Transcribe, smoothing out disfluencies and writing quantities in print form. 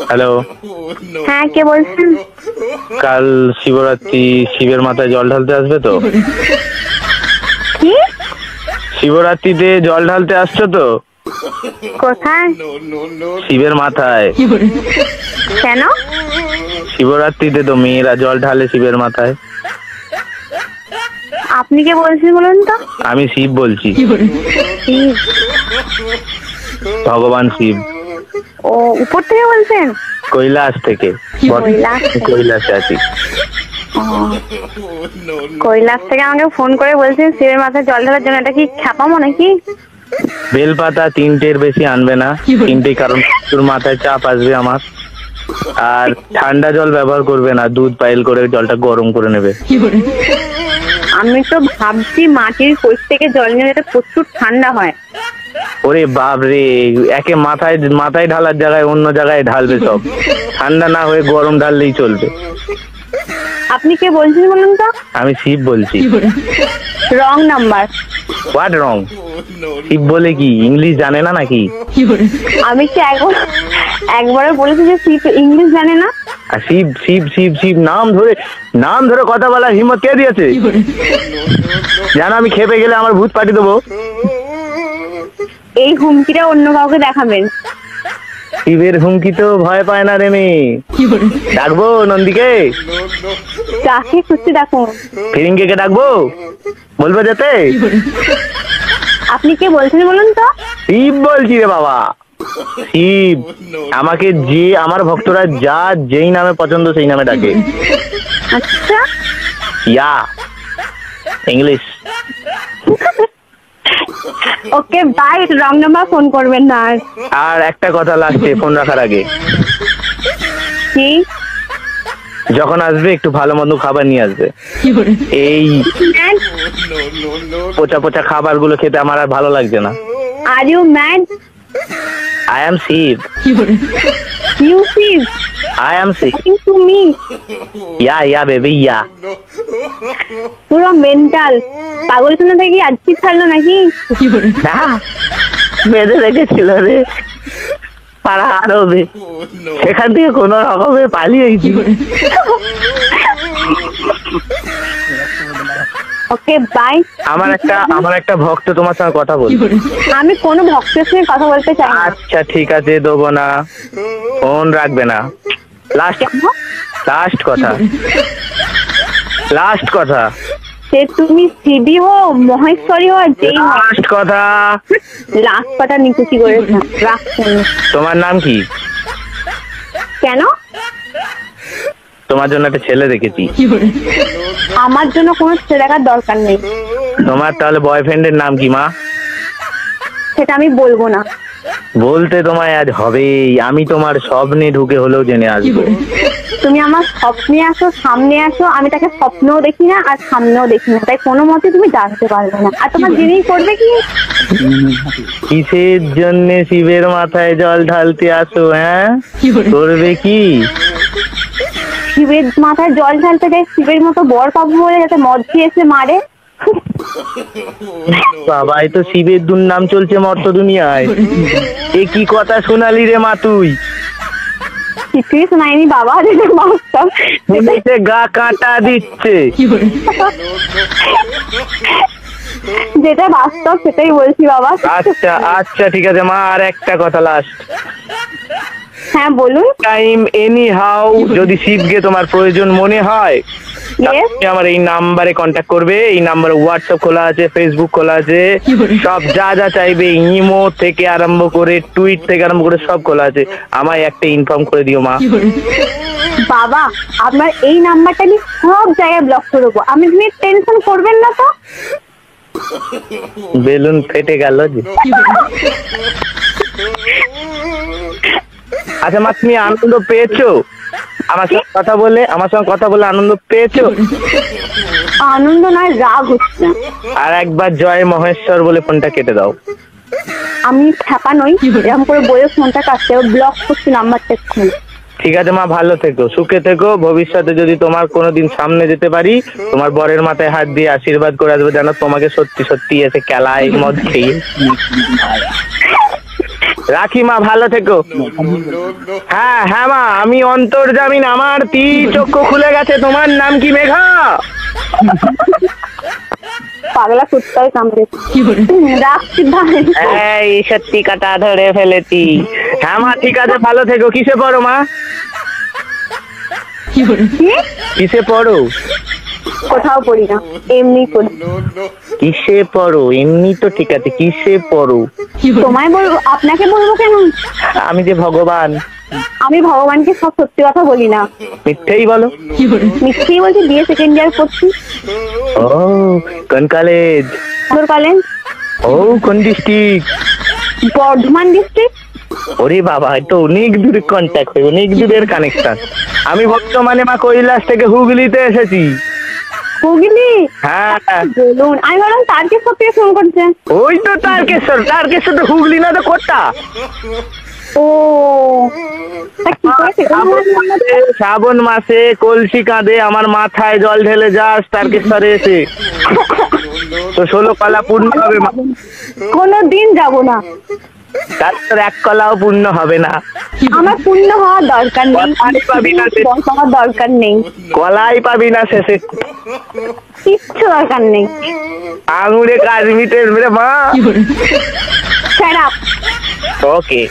Hello, হ্যাঁ কে বলছেন? কাল শিবরাত্রি, শিবের মাথায় জল ঢালতে আসবে তো? কি? শিবরাত্রিতে জল ঢালতে আসছো তো? কোথায়? শিবের মাথায়। কেন? শিবরাত্রিতে তো মেয়েরা জল ঢালে শিবের মাথায়। আপনি কে বলছেন বলুন তো? আমি শিব বলছি, শিব? ভগবান শিব। ও, উপর থেকে বলছেন? কৈলাস থেকে। কৈলাস থেকে? কৈলাসে আছি। ও, কৈলাস থেকে আমাকে ফোন করে বলছেন শিবের মাথায় জল ঢালার জন্য। এটা কি খ্যাপামো নাকি? বেলপাতা 3টের বেশি আনবে না, 3টে, কারণ তোর মাথায় চাপ আসবে আমার। আর ঠান্ডা জল ব্যবহার করবে না, দুধ পাইল করে জলটা গরম করে নেবে। আমি তো ভাবছি মাটির কোষ থেকে জল নিয়ে যেতে প্রচুর ঠান্ডা হয়। ওরে বাপ রে, একে মাথায় মাথায় ঢালার জায়গায় অন্য জায়গায় ঢালবে সব। ঠান্ডা না হয়ে গরম ঢাললেই চলবে। আপনি কে বলছেন বলুন তো? আমি শিব বলছি। Wrong number. What wrong? Shiv বলে কি ইংলিশ জানে না নাকি? আমি কি একবারও বলেছি যে শিব ইংলিশ জানে না? আর শিব শিব শিব শিব নাম ধরে কথা বলার হিম্মত কে দিয়েছে? জানো আমি খেপে গেলে আমার ভূত পাঠিয়ে দেবো। এই হুমকিটা অন্য কাউকে দেখাবেন। শিবের হুমকি তো ভয় পায় না রে মেয়ে। ডাকবো নন্দীকে? যাকে খুশি ডাকুন। ফিরিঙ্গে কে ডাকবো? বলবো যেতে? আপনি কে বলছেন বলুন তো? শিব বলছি রে বাবা, শিব। আমাকে যে আমার ভক্তরা যেই নামে পছন্দ সেই নামে ডাকে। আচ্ছা, yeah English. Okay bye. Wrong number phone করবেন না আর। আর একটা কথা লাস্টে ফোন রাখার আগে, কি? যখন আসবে একটু ভালো মন্দ খাবার নিয়ে আসবে। এই পচা পচা খাবার গুলো খেতে আমার আর ভালো লাগছে না। Are you mad? I am Shiv. You Shiv? I am Shiv. To me? Yeah baby yeah. পুরো মেন্টাল পাগল শোনা থেকে আজকে ছাড়লো নাকি? না, বেঁধে রেখেছিল রে পাড়া আরবে, সেখান থেকে কোন রকমে পালিয়েছি। Okay bye. আমার একটা ভক্ত তোমার সঙ্গে কথা বলবে। আমি কোনো ভক্তের সঙ্গে কথা বলতে চাই না। আচ্ছা ঠিক আছে, দেবো না, ফোন রাখবে না। লাস্ট কথা। সে তুমি শিবি হো, মহেশ্বরী হো, যেই লাস্ট কথা। লাস্ট কথা নিকুচি করেছে। রাখছেন। তোমার নাম কি? কেন? তোমার জন্য একটা ছেলে দেখেছি। আমার জন্য কোনো ছেলে দেখার দরকার নেই। তোমার তাহলে বয়ফ্রেন্ডের নাম কি মা? সেটা আমি বলবো না। বলতে তোমায় আজ হবেই। আমি তোমার স্বপ্নে ঢুকে হলেও জেনে আসবো। তুমি আমার স্বপ্নে আসো, সামনে আসো, আমি তাকে স্বপ্নেও দেখি না আর সামনেও দেখি না, তাই কোনো মতে তুমি জানতে পারবে না। আর তোমার জেনেই করবে কি? কিসের জন্য শিবের মাথায় জল ঢালতে আসো? হ্যাঁ, করবে কি? শিবের মাথায় জল ঢালতে যাই শিবের মতো বর পাবো বলে, যাতে মদ দিয়ে এসে মারে। বাবা, এই তো শিবের দুর্নাম চলছে মর্ত দুনিয়ায়। এ কি কথা শোনালি রে মা তুই? কিছুই শোনায়নি বাবা, যেটা বাস্তব। গা কাঁটা দিচ্ছে। যেটা বাস্তব সেটাই বলছি বাবা। আচ্ছা ঠিক আছে মা, আর একটা কথা লাস্ট। হ্যাঁ বলুন। টাইম এনি হাউ যদি শিবকে তোমার প্রয়োজন মনে হয়, আমার এই নাম্বারে কন্ট্যাক্ট করবে। এই নাম্বারে হোয়াটসঅ্যাপ খোলা আছে, ফেসবুক খোলা আছে, সব যা চাইবে, ইমো থেকে আরম্ভ করে টুইট থেকে আরম্ভ করে সব খোলা আছে। আমায় একটা ইনফর্ম করে দিও মা। বাবা, আপনার এই নাম্বারটা আমি সব জায়গায় ব্লক করে দেবো। আপনি টেনশন করবেন না তো। বেলুন ফেটে গেল যে। আচ্ছা মা, তুমি আনন্দ পেয়েছো আমার সঙ্গে কথা বলে? আনন্দ পেয়েছো? আনন্দ নয়, রাগ হচ্ছে। আর একবার জয় মহেশ্বর বলে ফোনটা কেটে দাও। আমি ছাপা নই, এরকম করে বলে ফোনটা কাটতে ব্লক করছি নাম্বারটা এক্ষুনি। ঠিক আছে মা, ভালো থেকো, সুখে থেকো। ভবিষ্যতে যদি তোমার কোনোদিন সামনে যেতে পারি, তোমার বরের মাথায় হাত দিয়ে আশীর্বাদ করে আসবে, যেন তোমাকে সত্যি সত্যি এসে কেলায় মদ খেয়ে। রাখি মা, ভালো থেকো। হ্যাঁ হ্যাঁ মা, আমি অন্তর্জামিন, আমার চক্ষু খুলে গেছে। তোমার নাম কি মেঘা? পাগলা কুত্তায় কামড়ে। রাখছি ভাই। এই সত্যি কাটা ধরে ফেলেছি। হ্যাঁ মা ঠিক আছে, ভালো থেকো। কিসে পড়ো মা? কি? কিসে পড়ো? কোথাও পড়ি না, এমনি পড়ি। কিসে পড়ো? এমনি তো ঠিক আছে, কিসে পড়ো? তোমায় বলবো? আপনাকে বলবো কেন? আমি যে ভগবান। আমি ভগবানকে সব সত্যি কথা বলি না, মিথ্যেই বলো। মিথ্যেই বলছি। বিয়ে সেকেন্ড ইয়ার করছি। ও কোন কলেজ? তোর কলেজ? ও কোন ডিস্ট্রিক্ট? বর্ধমান ডিস্ট্রিক্ট। ওরে বাবা, এটা অনেক দূরের কন্ট্যাক্ট হয়, অনেক দূরের কানেকশন। আমি বর্তমানে মা কৈলাস থেকে হুগলিতে এসেছি। হুগলি? হ্যাঁ বলুন, আমি ভাবলাম তারকেশ্বর থেকে ফোন করছে। ওই তো তারকেশ্বর, তারকেশ্বর তো হুগলি না তো কোটটা। ও তা কি করে সেটা আমার মনে হচ্ছে? শ্রাবণ মাসে কলসি কাঁধে আমার মাথায় জল ঢেলে যাস তারকেশ্বরে এসে, তো 16 কলা পূর্ণ হবে মা। কোনোদিন যাব না। তারপর 1 কলাও পূর্ণ হবে না। আমার পূর্ণ হওয়ার দরকার নেই, কলাই পাবি না শেষে। হওয়ার দরকার নেই, কলাই পাবি না শেষে, কিচ্ছু দরকার নেই। আঙুরে কাজ মিটে রে মা। Shut up. ওকে।